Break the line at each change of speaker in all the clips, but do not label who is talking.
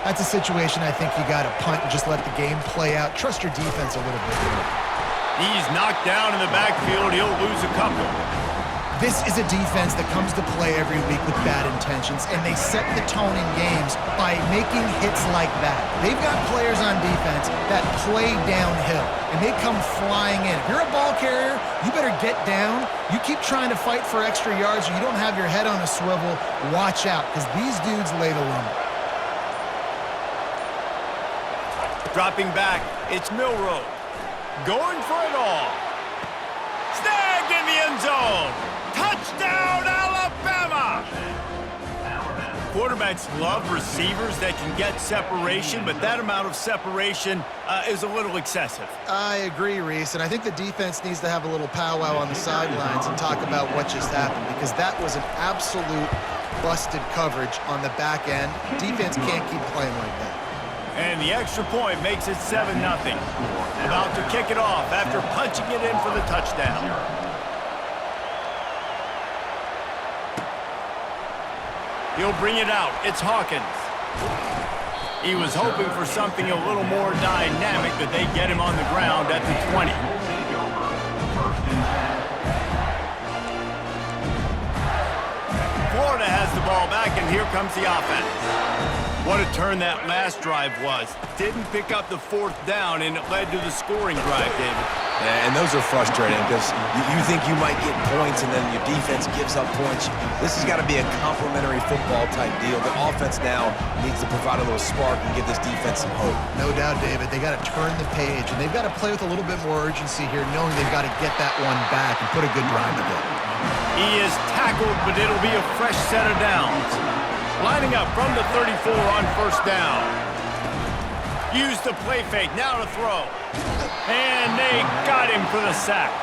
That's a situation I think you got to punt and just let the game play out. Trust your defense a little bit more.
He's knocked down in the backfield. He'll lose a couple.
This is a defense that comes to play every week with bad intentions, and they set the tone in games by making hits like that. They've got players on defense that play downhill, and they come flying in. If you're a ball carrier, you better get down. You keep trying to fight for extra yards, or you don't have your head on a swivel. Watch out, because these dudes lay the lumber.
Dropping back, it's Milroe. Going for it all. Snagged in the end zone. Touchdown, Alabama! Quarterbacks love receivers that can get separation, but that amount of separation is a little excessive.
I agree, Reese, and I think the defense needs to have a little powwow on the sidelines and talk about what just happened, because that was an absolute busted coverage on the back end. Defense can't keep playing like that.
And the extra point makes it 7-0. About to kick it off after punching it in for the touchdown. He'll bring it out. It's Hawkins. He was hoping for something a little more dynamic, but they get him on the ground at the 20. Florida has the ball back, and here comes the offense. What a turn that last drive was. Didn't pick up the 4th down, and it led to the scoring drive, David.
Yeah, and those are frustrating because you think you might get points and then your defense gives up points. This has got to be a complementary football type deal. The offense now needs to provide a little spark and give this defense some hope.
No doubt, David. They got to turn the page, and they've got to play with a little bit more urgency here, knowing they've got to get that one back and put a good drive together.
He is tackled, but it'll be a fresh set of downs. Lining up from the 34 on 1st down. Use the play fake, now to throw. And they got him for the sack.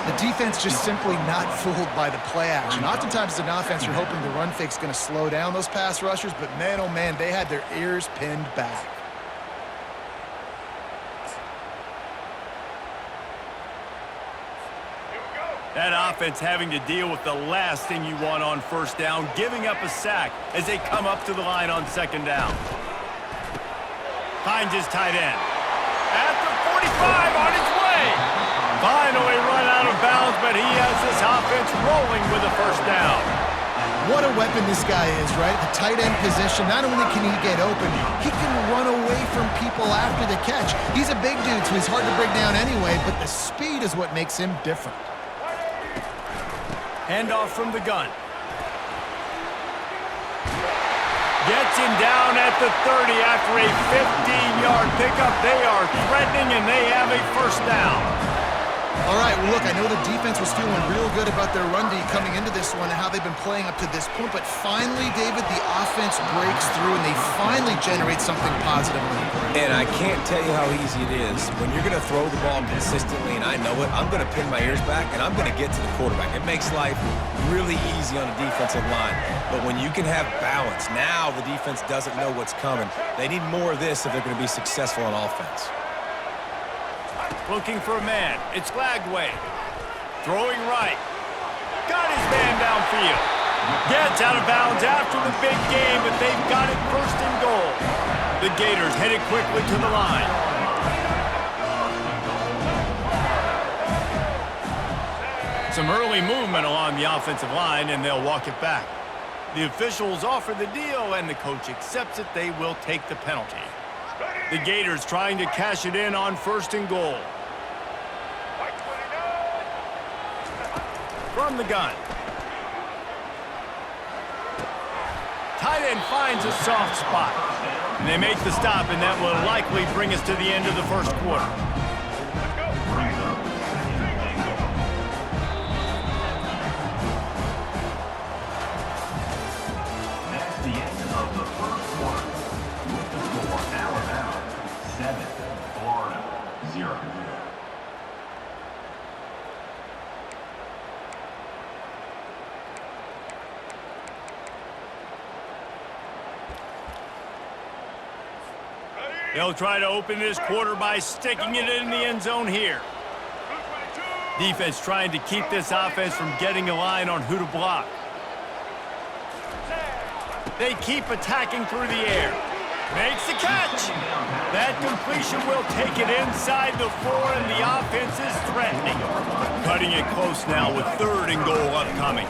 The defense just simply not fooled by the play action. Oftentimes as an offense, you're hoping the run fake's going to slow down those pass rushers, but man, oh man, they had their ears pinned back.
That offense having to deal with the last thing you want on 1st down, giving up a sack as they come up to the line on 2nd down. Finds his tight end. At the 45 on his way. Finally run out of bounds, but he has this offense rolling with a 1st down.
What a weapon this guy is, right? The tight end position, not only can he get open, he can run away from people after the catch. He's a big dude, so he's hard to bring down anyway, but the speed is what makes him different.
Handoff from the gun. Gets him down at the 30 after a 15-yard pickup. They are threatening, and they have a 1st down.
All right, well, look, I know the defense was feeling real good about their run D coming into this one and how they've been playing up to this point, but finally, David, the offense breaks through, and they finally generate something positive on the ground.
And I can't tell you how easy it is. When you're going to throw the ball consistently, and I know it, I'm going to pin my ears back, and I'm going to get to the quarterback. It makes life really easy on the defensive line. But when you can have balance, now the defense doesn't know what's coming. They need more of this if they're going to be successful on offense.
Looking for a man. It's Lagway. Throwing right. Got his man downfield. Gets out of bounds after the big game, but they've got it 1st and goal. The Gators headed quickly to the line. Some early movement along the offensive line, and they'll walk it back. The officials offer the deal, and the coach accepts it. They will take the penalty. The Gators trying to cash it in on 1st and goal. From the gun. Tight end finds a soft spot. And they make the stop, and that will likely bring us to the end of the 1st quarter.
That's the end of the 1st quarter. With the score, Alabama 7, Florida 0.
They'll try to open this quarter by sticking it in the end zone here. Defense trying to keep this offense from getting a line on who to block. They keep attacking through the air. catch. That completion will take it inside the 4, and the offense is threatening. Cutting it close now with 3rd and goal upcoming.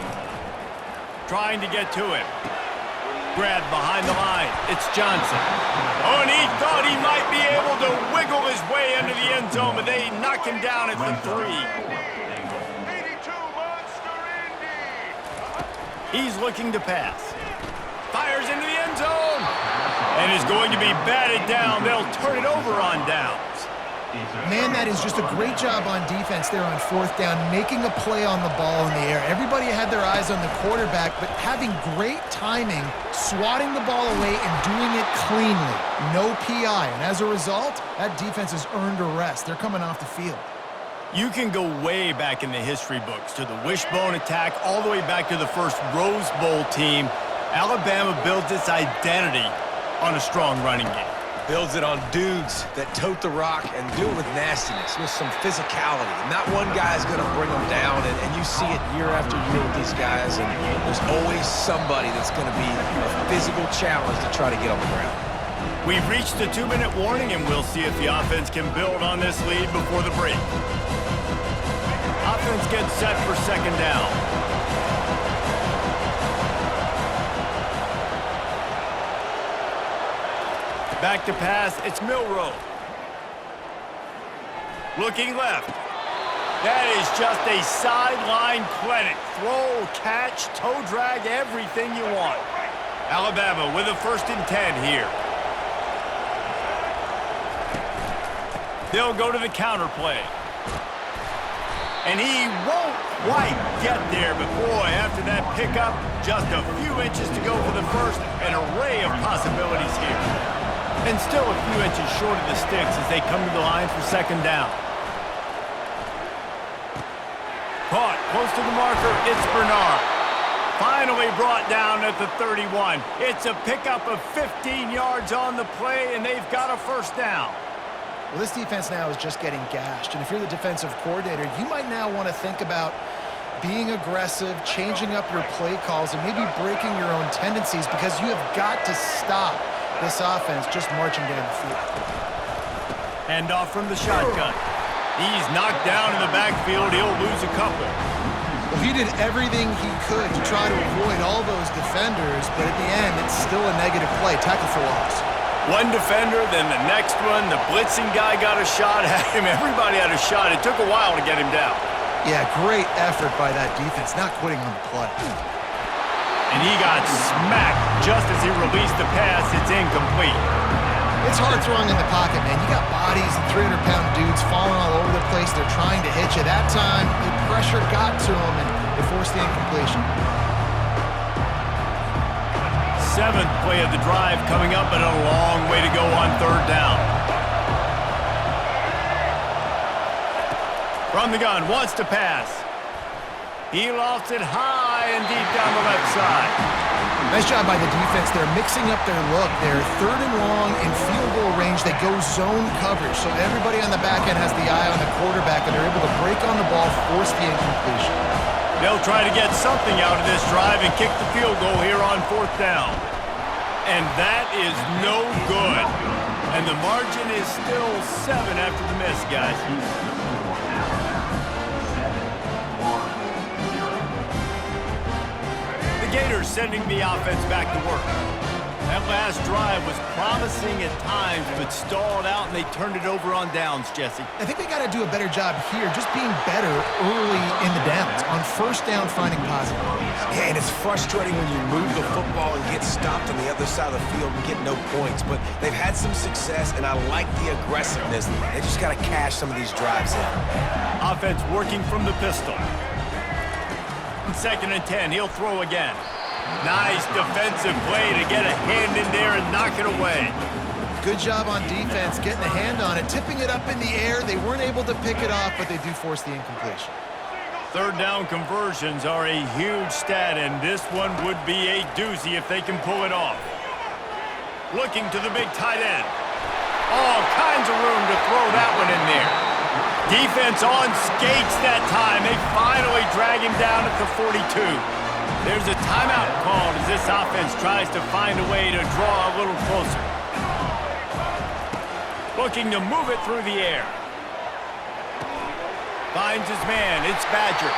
Trying to get to it. Grab behind the line. It's Johnson. Oh, and he thought he might be able to wiggle his way into the end zone, but they knock him down at the 3. He's looking to pass. Fires into the end zone. And is going to be batted down. They'll turn it over on downs.
Man, that is just a great job on defense there on 4th down, making a play on the ball in the air. Everybody had their eyes on the quarterback, but having great timing, swatting the ball away and doing it cleanly. No PI, and as a result, that defense has earned a rest. They're coming off the field.
You can go way back in the history books to the wishbone attack, all the way back to the first Rose Bowl team. Alabama builds its identity on a strong running game.
Builds it on dudes that tote the rock and do it with nastiness, with some physicality. Not one guy is going to bring them down, and you see it year after year with these guys, and there's always somebody that's going to be a physical challenge to try to get on the ground.
We've reached the 2-minute warning, and we'll see if the offense can build on this lead before the break. Offense gets set for 2nd down. Back to pass, it's Milroe. Looking left. That is just a sideline clinic. Throw, catch, toe drag, everything you want. Alabama with a 1st and 10 here. They'll go to the counter play. And he won't quite get there, but boy, after that pickup, just a few inches to go for the first. An array of possibilities here. And still a few inches short of the sticks as they come to the line for 2nd down. Caught close to the marker, it's Bernard. Finally brought down at the 31. It's a pickup of 15 yards on the play, and they've got a 1st down.
Well, this defense now is just getting gashed, and if you're the defensive coordinator, you might now want to think about being aggressive, changing up your play calls, and maybe breaking your own tendencies, because you have got to stop this offense just marching down the field.
Hand off from the shotgun. He's knocked down in the backfield. He'll lose a couple.
Well, he did everything he could to try to avoid all those defenders, but at the end, it's still a negative play. Tackle for loss.
One defender, then the next one. The blitzing guy got a shot at him. Everybody had a shot. It took a while to get him down.
Yeah, great effort by that defense, not quitting on the play.
And he got smacked just as he released the pass. It's incomplete.
It's hard throwing in the pocket, man. You got bodies and 300-pound dudes falling all over the place. They're trying to hit you. That time, the pressure got to him, and they forced the incompletion.
7th play of the drive coming up, but a long way to go on 3rd down. From the gun, wants to pass. He lofts it high and deep down the left side.
Nice job by the defense. They're mixing up their look. They're 3rd and long in field goal range. They go zone coverage, so everybody on the back end has the eye on the quarterback, and they're able to break on the ball, force the incompletion.
They'll try to get something out of this drive and kick the field goal here on 4th down. And that is no good. And the margin is still 7 after the miss, guys. Gators sending the offense back to work. That last drive was promising at times, but stalled out, and they turned it over on downs, Jesse.
I think they got to do a better job here, just being better early in the downs. On 1st down, finding positive.
Yeah, and it's frustrating when you move the football and get stopped on the other side of the field and get no points, but they've had some success, and I like the aggressiveness. They just got to cash some of these drives in.
Offense working from the pistol. 2nd and 10, he'll throw again. Nice defensive play to get a hand in there and knock it away.
Good job on defense, getting a hand on it, tipping it up in the air. They weren't able to pick it off, but they do force the incompletion.
3rd down conversions are a huge stat, and this one would be a doozy if they can pull it off. Looking to the big tight end. All kinds of room to throw that one in there. Defense on skates that time. They finally drag him down at the 42. There's a timeout called as this offense tries to find a way to draw a little closer. Looking to move it through the air. Finds his man. It's Badger.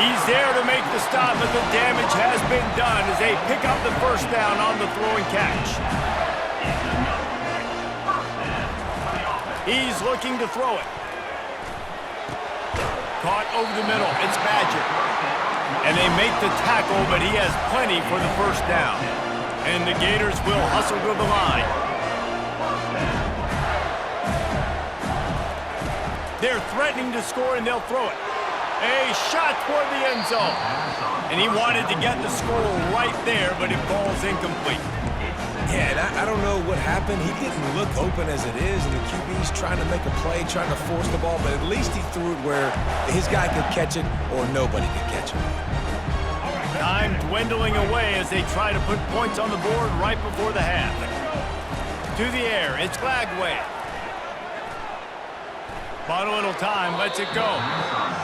He's there to make the stop, but the damage has been done as they pick up the first down on the throw and catch. He's looking to throw it. Caught over the middle. It's Badger. And they make the tackle, but he has plenty for the first down. And the Gators will hustle to the line. They're threatening to score, and they'll throw it. A shot toward the end zone. And he wanted to get the score right there, but it falls incomplete.
Yeah, and I don't know what happened. He didn't look open as it is, and the QB's trying to make a play, trying to force the ball, but at least he threw it where his guy could catch it or nobody could catch it.
Time dwindling away as they try to put points on the board right before the half. To the air, it's Glagway. Bought a little time, lets it go.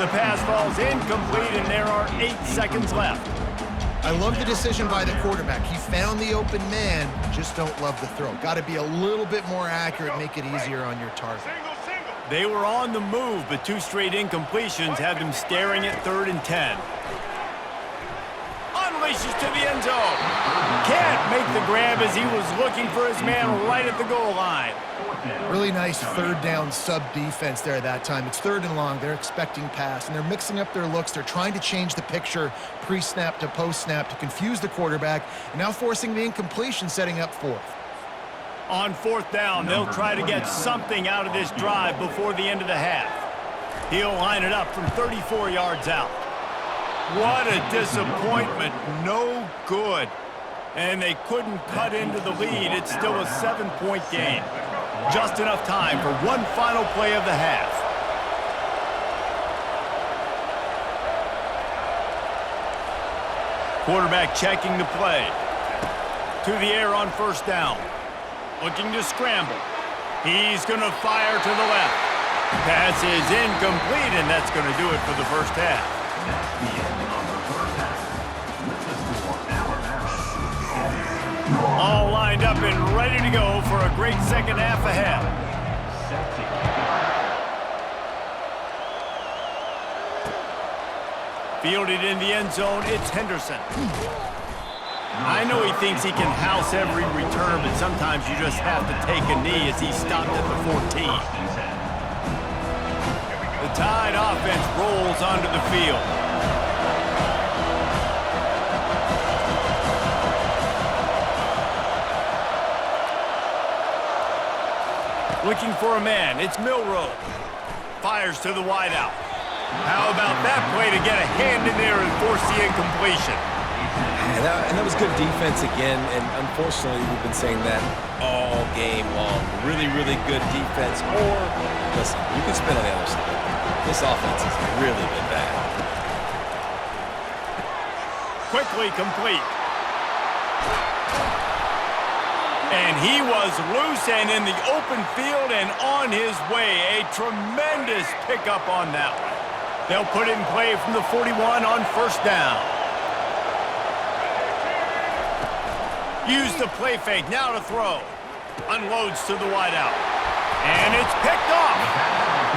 The pass falls incomplete, and there are 8 seconds left.
I love the decision by the quarterback. He found the open man, just don't love the throw. Got to be a little bit more accurate, make it easier on your target.
They were on the move, but 2 straight incompletions had them staring at 3rd and 10. Unleashes to the end zone. Can't make the grab as he was looking for his man right at the goal line.
Really nice 3rd down sub defense there that time. It's 3rd and long. They're expecting pass, and they're mixing up their looks. They're trying to change the picture pre-snap to post-snap to confuse the quarterback, and now forcing the incompletion, setting up 4th.
On 4th down, they'll try to get something out of this drive before the end of the half. He'll line it up from 34 yards out. What a disappointment. No good. And they couldn't cut into the lead. It's still a 7-point game. Just enough time for one final play of the half. Quarterback checking the play. To the air on 1st down. Looking to scramble. He's going to fire to the left. Pass is incomplete, and that's going to do it for the first half.
That's the end of the first half. With the score Alabama.
All lined up and ready to go for a great second half ahead.
Set to kick it off.
Fielded in the end zone, it's Henderson. I know he thinks he can house every return, but sometimes you just have to take a knee as he stopped at the 14. The Tide offense rolls onto the field. Looking for a man, it's Milroe. Fires to the wideout. How about that play to get a hand in there and force the incompletion?
And that was good defense again, and unfortunately we've been saying that all game long. Really, really good defense. Or, listen, you can spin on the other side. This offense has really been bad.
Quickly complete. And he was loose and in the open field and on his way. A tremendous pickup on that one. They'll put it in play from the 41 on 1st down. Use the play fake, now to throw. Unloads to the wideout. And it's picked off.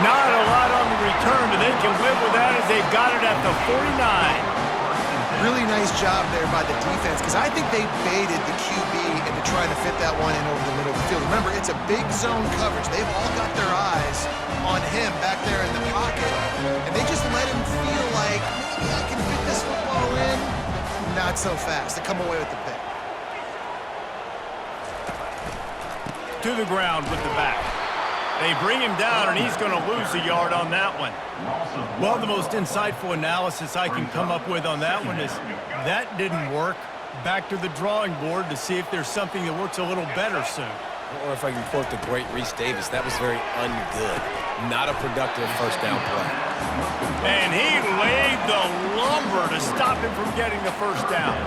Not a lot on the return, but they can live with that as they've got it at the 49.
Really nice job there by the defense, because I think they baited the QB into trying to fit that one in over the middle of the field. Remember, it's a big zone coverage. They've all got their eyes on him back there in the pocket, and they just let him feel like, maybe I can fit this football in. Not so fast. They come away with the pick.
To the ground with the back. They bring him down, and he's going to lose a yard on that one. Well, the most insightful analysis I can come up with on that one is that didn't work. Back to the drawing board to see if there's something that works a little better soon.
Or if I can quote the great Reese Davis, that was very ungood. Not a productive 1st down play.
And he laid the lumber to stop him from getting the 1st down.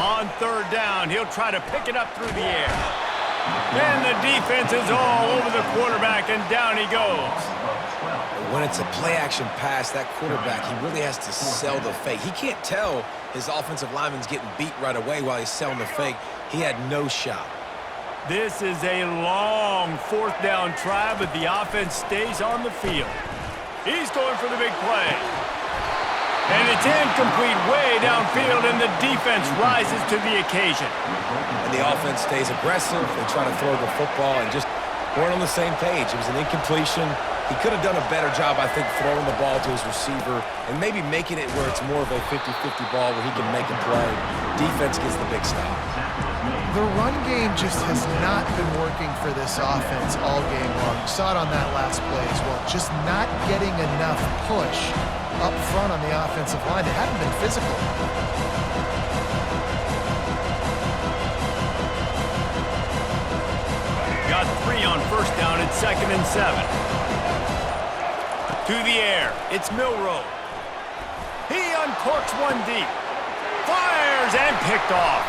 On 3rd down, he'll try to pick it up through the air. And the defense is all over the quarterback, and down he goes.
When it's a play-action pass, that quarterback, he really has to sell the fake. He can't tell his offensive lineman's getting beat right away while he's selling the fake. He had no shot.
This is a long fourth down try, but the offense stays on the field. He's going for the big play. And it's incomplete way downfield, and the defense rises to the occasion.
And the offense stays aggressive. They try to throw the football and just weren't on the same page. It was an incompletion. He could have done a better job, I think, throwing the ball to his receiver and maybe making it where it's more of a 50-50 ball where he can make a play. Defense gets the big stop.
The run game just has not been working for this offense all game long. You saw it on that last play as well. Just not getting enough push up front on the offensive line. They haven't been physical.
Got 3 on first down at 2nd and 7. To the air, it's Milroe. He uncorks one deep. Fires and picked off.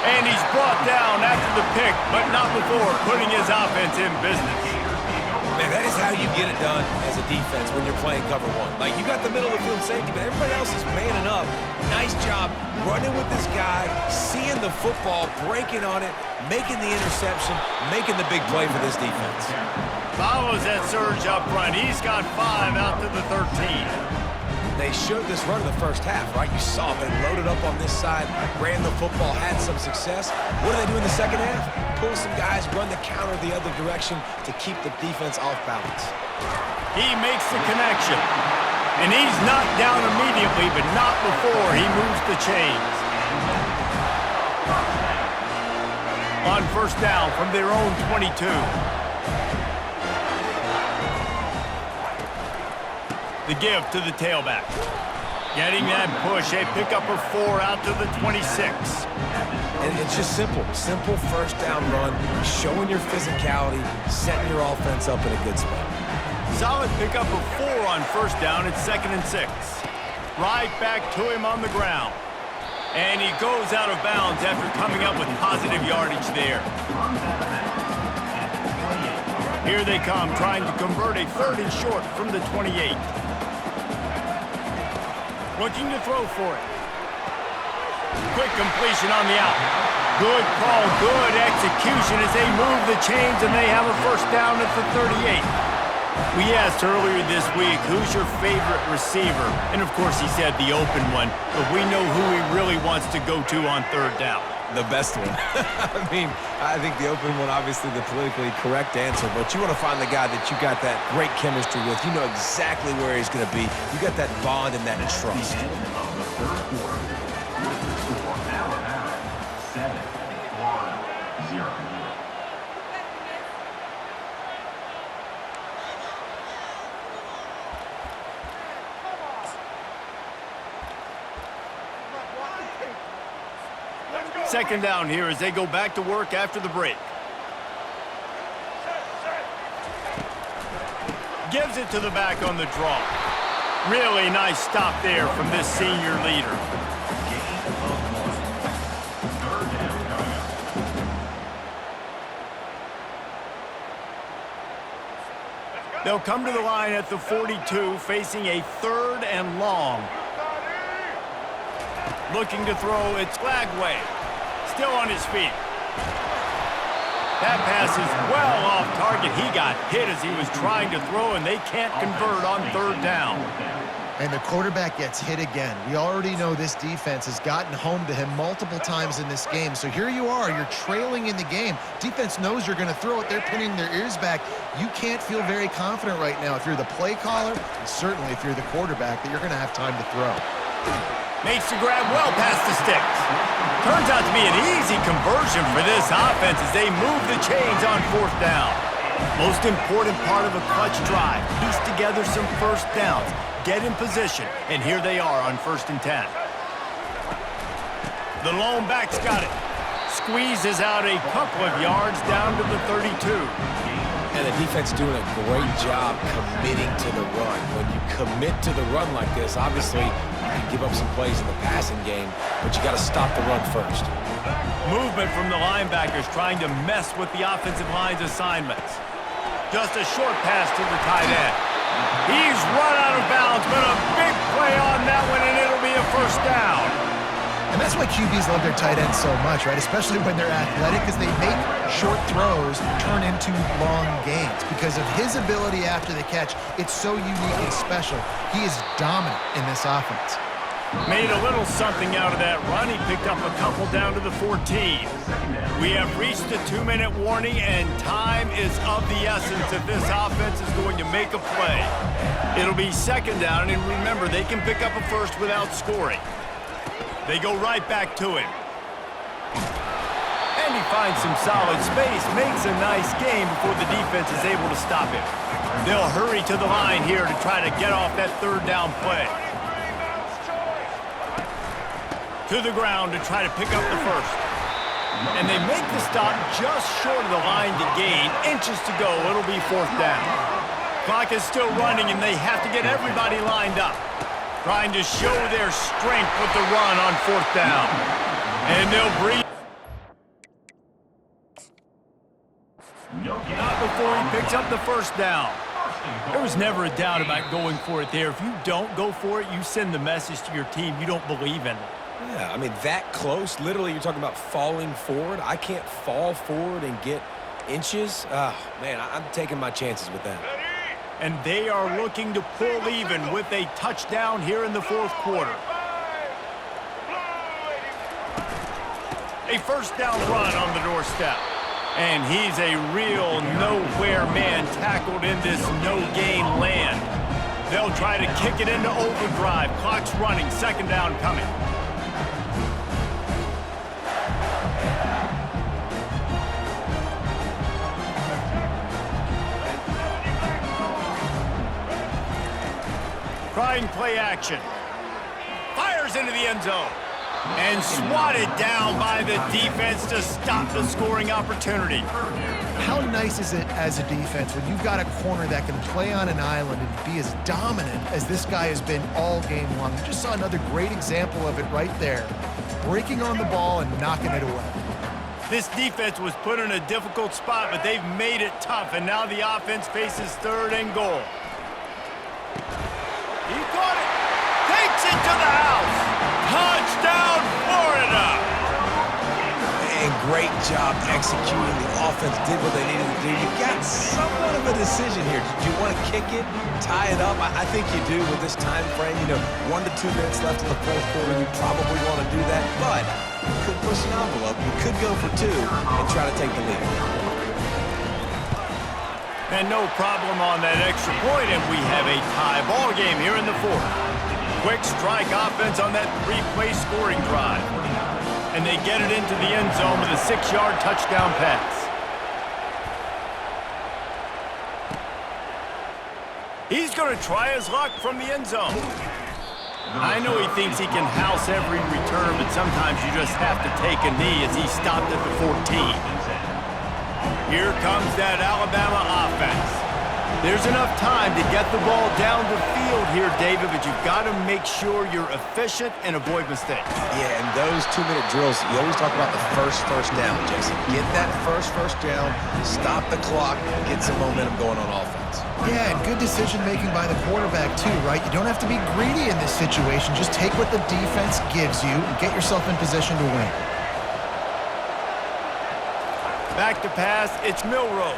And he's brought down after the pick, but not before putting his offense in business.
Man, that is how you get it done as a defense when you're playing cover one. Like, you got the middle of the field safety, but everybody else is manning up. Nice job running with this guy, seeing the football, breaking on it, making the interception, making the big play for this defense.
Follows that surge up front. He's got 5 out to the 13.
They showed this run in the first half, right? You saw them loaded up on this side, ran the football, had some success. What do they do in the second half? Pull some guys, run the counter the other direction to keep the defense off balance.
He makes the connection. And he's knocked down immediately, but not before he moves the chains. On first down from their own 22. The give to the tailback. Getting that push, a pickup of 4 out to the 26.
And it's just simple. Simple first down run, showing your physicality, setting your offense up in a good spot.
Solid pickup of 4 on first down at 2nd and 6. Right back to him on the ground. And he goes out of bounds after coming up with positive yardage there. Here they come, trying to convert a 3rd and short from the 28. Looking to throw for it. Quick completion on the out. Good call, good execution as they move the chains, and they have a first down at the 38. We asked earlier this week, who's your favorite receiver? And of course he said the open one, but we know who he really wants to go to on 3rd down.
The best one. I mean, I think the open one, obviously the politically correct answer, but you want to find the guy that you got that great chemistry with. You know exactly where he's going to be. You got that bond and that trust.
End of the third quarter. With the score, Alabama 7, Florida 0.
Second down here as they go back to work after the break. Gives it to the back on the draw. Really nice stop there from this senior leader. They'll come to the line at the 42, facing a 3rd and long. Looking to throw, it's Lagway. Still on his feet. That pass is well off target. He got hit as he was trying to throw, and they can't convert on 3rd down.
And the quarterback gets hit again. We already know this defense has gotten home to him multiple times in this game. So here you are, you're trailing in the game. Defense knows you're going to throw it. They're pinning their ears back. You can't feel very confident right now if you're the play caller, and certainly if you're the quarterback, that you're going to have time to throw.
Makes the grab well past the sticks. Turns out to be an easy conversion for this offense as they move the chains on 4th down. Most important part of a clutch drive, piece together some first downs, get in position, and here they are on 1st and 10. The lone back's got it. Squeezes out a couple of yards down to the 32.
And the defense doing a great job committing to the run. When you commit to the run like this, obviously you can give up some plays in the passing game, but you got to stop the run first.
Movement from the linebackers trying to mess with the offensive line's assignments. Just a short pass to the tight end. He's run out of bounds, but a big play on that one, and it'll be a first down.
And that's why QBs love their tight ends so much, right? Especially when they're athletic, because they make short throws turn into long gains. Because of his ability after the catch, it's so unique and special. He is dominant in this offense.
Made a little something out of that run. He picked up a couple down to the 14. We have reached the 2-minute warning, and time is of the essence if this offense is going to make a play. It'll be second down, and remember, they can pick up a first without scoring. They go right back to him. And he finds some solid space, makes a nice game before the defense is able to stop him. They'll hurry to the line here to try to get off that third down play. To the ground to try to pick up the first. And they make the stop just short of the line to gain. Inches to go, it'll be fourth down. Clock is still running, and they have to get everybody lined up. Trying to show their strength with the run on fourth down. And they'll breathe. Not before he picks up the first down. There was never a doubt about going for it there. If you don't go for it, you send the message to your team you don't believe in it.
Yeah, I mean, that close, literally you're talking about falling forward. I can't fall forward and get inches. Oh, man, I'm taking my chances with that.
And they are looking to pull even with a touchdown here in the fourth quarter. A first down run on the doorstep. And he's a real nowhere man tackled in this no-gain land. They'll try to kick it into overdrive. Clock's running, second down coming. Trying play action. Fires into the end zone. And swatted down by the defense to stop the scoring opportunity.
How nice is it as a defense when you've got a corner that can play on an island and be as dominant as this guy has been all game long? You just saw another great example of it right there. Breaking on the ball and knocking it away.
This defense was put in a difficult spot, but they've made it tough, and now the offense faces third and goal. He caught it. Takes it to the house. Touchdown, Florida.
And great job executing. The offense did what they needed to do. You got somewhat of a decision here. Did you want to kick it, tie it up? I think you do with this time frame. 1 to 2 minutes left in the fourth quarter. You probably want to do that, but you could push an envelope. You could go for 2 and try to take the lead.
And no problem on that extra point, and we have a tie ball game here in the fourth. Quick strike offense on that 3-play scoring drive. And they get it into the end zone with a 6-yard touchdown pass. He's going to try his luck from the end zone. I know he thinks he can house every return, but sometimes you just have to take a knee as he stopped at the 14. Here comes that Alabama offense. There's enough time to get the ball down the field here, David, but you've got to make sure you're efficient and avoid mistakes.
Yeah, and those 2-minute drills, you always talk about the first down, Jason. Get that first down, stop the clock, get some momentum going on offense.
Yeah, and good decision-making by the quarterback, too, right? You don't have to be greedy in this situation. Just take what the defense gives you and get yourself in position to win.
Back to pass, it's Milroe.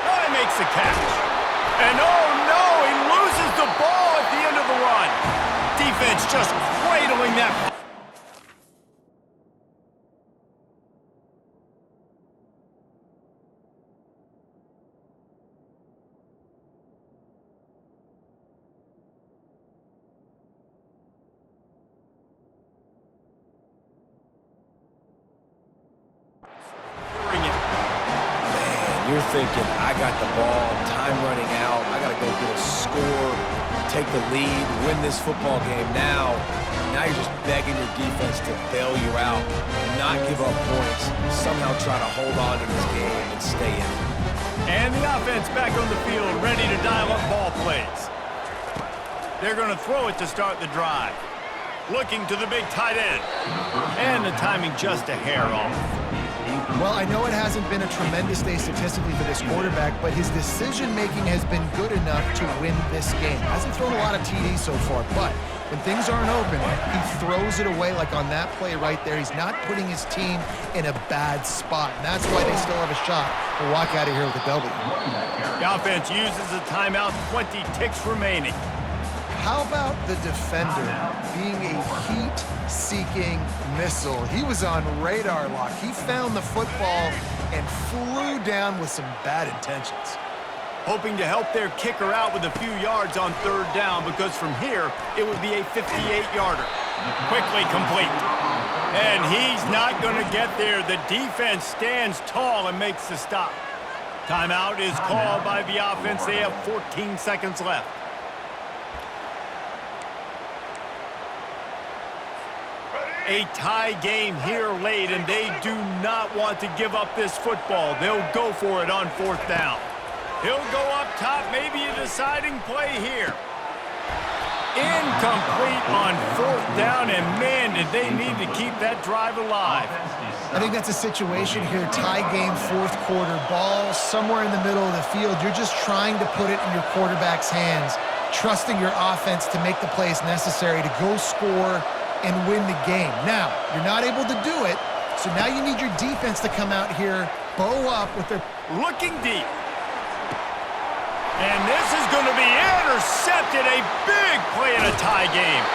Oh, he makes the catch. And oh no, he loses the ball at the end of the run. Defense just cradling that.
You're thinking, I got the ball, time running out, I got to go get a score, take the lead, win this football game now. Now you're just begging your defense to bail you out, not give up points, somehow try to hold on to this game and stay in it.
And the offense back on the field, ready to dial up ball plays. They're going to throw it to start the drive. Looking to the big tight end. And the timing just a hair off.
Well, I know it hasn't been a tremendous day statistically for this quarterback, but his decision-making has been good enough to win this game. Hasn't thrown a lot of TDs so far, but when things aren't open, he throws it away like on that play right there. He's not putting his team in a bad spot, and that's why they still have a shot to walk out of here with a W.
The offense uses a timeout, 20 ticks remaining.
How about the defender being a heat-seeking missile? He was on radar lock. He found the football and flew down with some bad intentions.
Hoping to help their kicker out with a few yards on third down, because from here, it would be a 58-yarder. Quickly complete. And he's not going to get there. The defense stands tall and makes the stop. Timeout is called by the offense. They have 14 seconds left. A tie game here late, and they do not want to give up this football. They'll go for it on fourth down. He'll go up top, maybe a deciding play here. Incomplete on fourth down, and man, did they need to keep that drive alive.
I think that's a situation here, tie game, fourth quarter, ball somewhere in the middle of the field. You're just trying to put it in your quarterback's hands, trusting your offense to make the plays necessary to go score and win the game. Now, you're not able to do it, so now you need your defense to come out here, bow up with their...
Looking deep. And this is going to be intercepted. A big play in a tie game.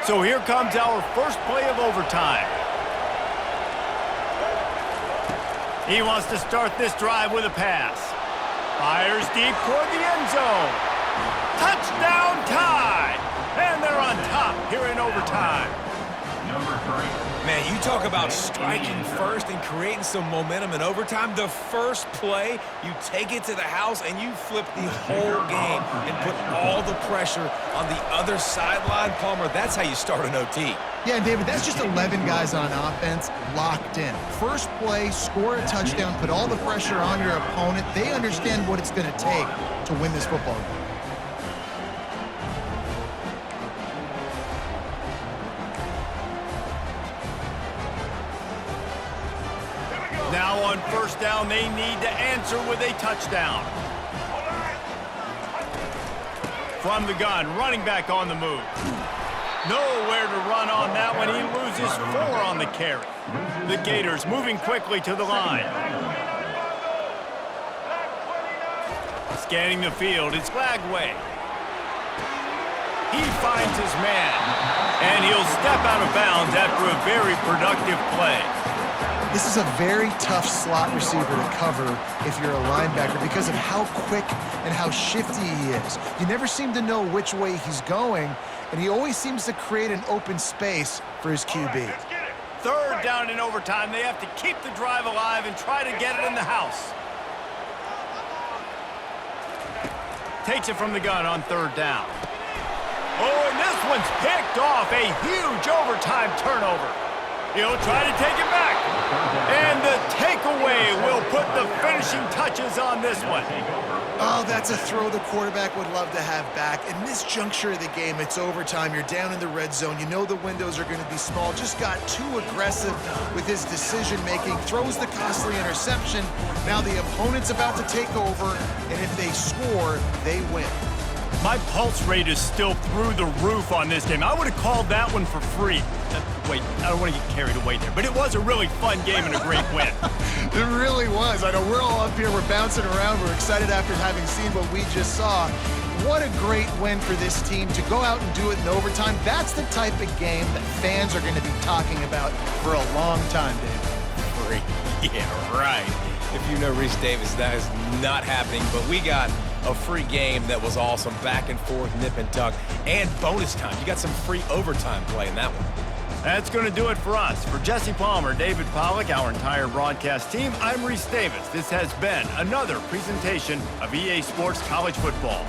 So here comes our first play of overtime. He wants to start this drive with a pass. Fires deep toward the end zone. Touchdown tie! And they're on top here in overtime.
Number 3.
Man, you talk about striking first and creating some momentum in overtime. The first play, you take it to the house and you flip the whole game and put all the pressure on the other sideline. Palmer, that's how you start an OT.
Yeah, David, that's just 11 guys on offense locked in. First play, score a touchdown, put all the pressure on your opponent. They understand what it's going to take to win this football game.
Now on first down, they need to answer with a touchdown. From the gun, running back on the move. Nowhere to run on that one. He loses 4 on the carry. The Gators moving quickly to the line. Scanning the field, it's Lagway. He finds his man, and he'll step out of bounds after a very productive play.
This is a very tough slot receiver to cover if you're a linebacker because of how quick and how shifty he is. You never seem to know which way he's going, and he always seems to create an open space for his QB.
Third down in overtime. They have to keep the drive alive and try to get it in the house. Takes it from the gun on third down. Oh, and this one's picked off. A huge overtime turnover. He'll try to take it back. And the takeaway will put the finishing touches on this one.
Oh, that's a throw the quarterback would love to have back. In this juncture of the game, it's overtime. You're down in the red zone. You know the windows are going to be small. Just got too aggressive with his decision-making. Throws the costly interception. Now the opponent's about to take over, and if they score, they win.
My pulse rate is still through the roof on this game. I would have called that one for free. Wait, I don't want to get carried away there, but it was a really fun game and a great win.
It really was. I know we're all up here, we're bouncing around, we're excited after having seen what we just saw. What a great win for this team to go out and do it in overtime. That's the type of game that fans are going to be talking about for a long time, David.
Free. Yeah, right. If you know Reese Davis, that is not happening, but we got a free game that was awesome, back and forth, nip and tuck, and bonus time. You got some free overtime play in that one.
That's going to do it for us. For Jesse Palmer, David Pollack, our entire broadcast team, I'm Reese Davis. This has been another presentation of EA Sports College Football.